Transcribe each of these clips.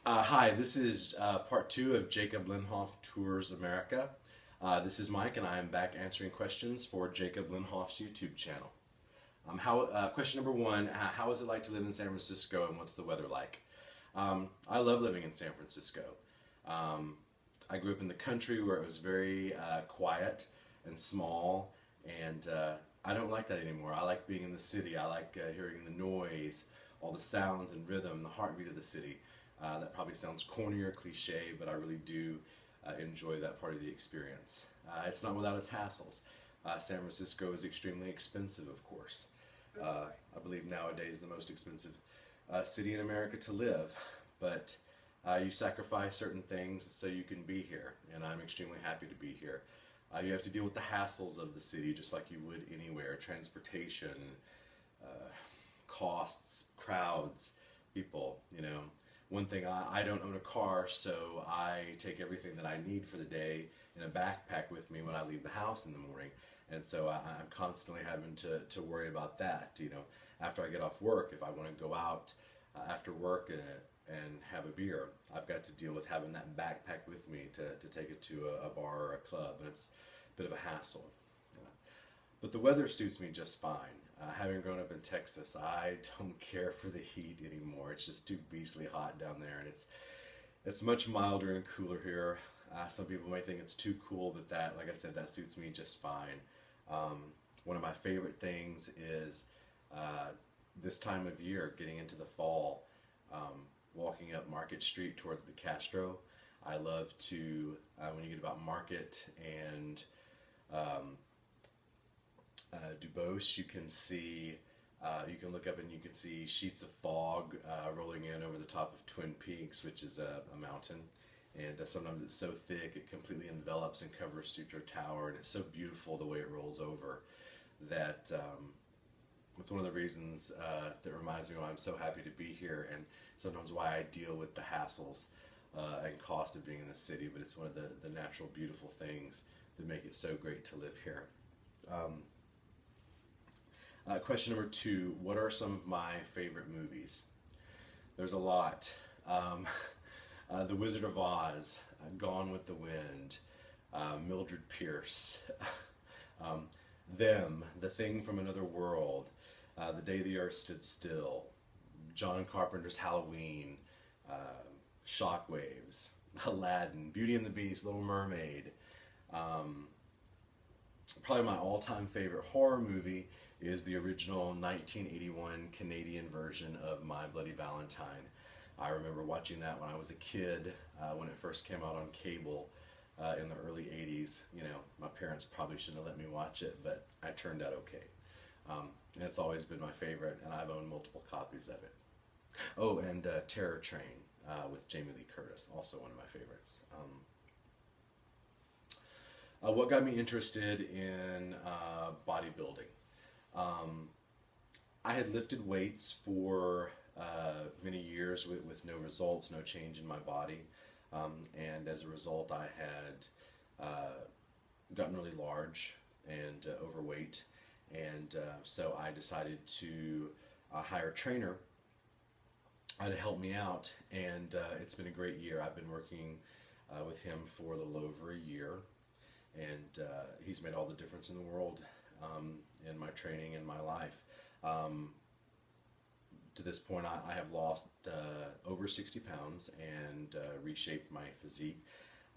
Hi, this is part two of Jacob Lenhoff Tours America. This is Mike, and I am back answering questions for Jacob Lenhoff's YouTube channel. Question number one, how is it like to live in San Francisco, and what's the weather like? I love living in San Francisco. Um, I grew up in the country where it was very quiet and small, and I don't like that anymore. I like being in the city. I like hearing the noise, all the sounds and rhythm, the heartbeat of the city. That probably sounds corny or cliche, but I really do enjoy that part of the experience. It's not without its hassles. San Francisco is extremely expensive, of course. I believe nowadays the most expensive city in America to live, but you sacrifice certain things so you can be here, and I'm extremely happy to be here. You have to deal with the hassles of the city just like you would anywhere: transportation, costs, crowds, people, you know. One thing, I don't own a car, so I take everything that I need for the day in a backpack with me when I leave the house in the morning. And so I'm constantly having to worry about that. You know, after I get off work, if I want to go out after work and have a beer, I've got to deal with having that backpack with me to take it to a bar or a club, and it's a bit of a hassle. But the weather suits me just fine. Having grown up in Texas, I don't care for the heat anymore. It's just too beastly hot down there, and it's much milder and cooler here. Some people may think it's too cool, but that, like I said, that suits me just fine. One of my favorite things is this time of year, getting into the fall, walking up Market Street towards the Castro. I love to, when you get about Market and Duboce, you can see, you can look up and you can see sheets of fog rolling in over the top of Twin Peaks, which is a mountain. And sometimes it's so thick it completely envelops and covers Sutro Tower, and it's so beautiful the way it rolls over that it's one of the reasons that reminds me why I'm so happy to be here, and sometimes why I deal with the hassles and cost of being in the city. But it's one of the natural, beautiful things that make it so great to live here. Question number two, what are some of my favorite movies? There's a lot. The Wizard of Oz, Gone with the Wind, Mildred Pierce, Them, The Thing from Another World, The Day the Earth Stood Still, John Carpenter's Halloween, Shockwaves, Aladdin, Beauty and the Beast, Little Mermaid. Probably my all-time favorite horror movie is the original 1981 Canadian version of My Bloody Valentine. I remember watching that when I was a kid, when it first came out on cable in the early 80s. You know, my parents probably shouldn't have let me watch it, but I turned out okay. And it's always been my favorite, and I've owned multiple copies of it. Oh, and Terror Train with Jamie Lee Curtis, also one of my favorites. What got me interested in bodybuilding? I had lifted weights for many years with no results, no change in my body. And as a result, I had gotten really large and overweight. And so I decided to hire a trainer to help me out. And it's been a great year. I've been working with him for a little over a year. And he's made all the difference in the world in my training and my life. To this point, I have lost over 60 pounds and reshaped my physique.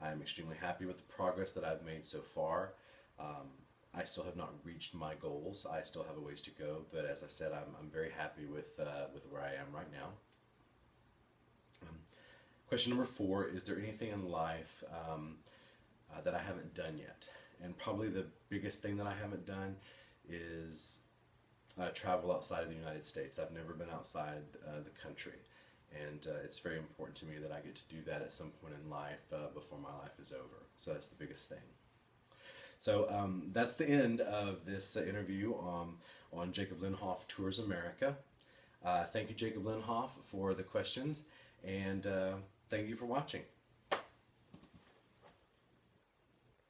I'm extremely happy with the progress that I've made so far. I still have not reached my goals. I still have a ways to go, but as I said, I'm very happy with where I am right now. Question number four, is there anything in life that I haven't done yet? And probably the biggest thing that I haven't done is travel outside of the United States. I've never been outside the country, and it's very important to me that I get to do that at some point in life before my life is over. So that's the biggest thing. So that's the end of this interview on Jacob Lenhoff Tours America. Thank you, Jacob Lenhoff, for the questions, and thank you for watching.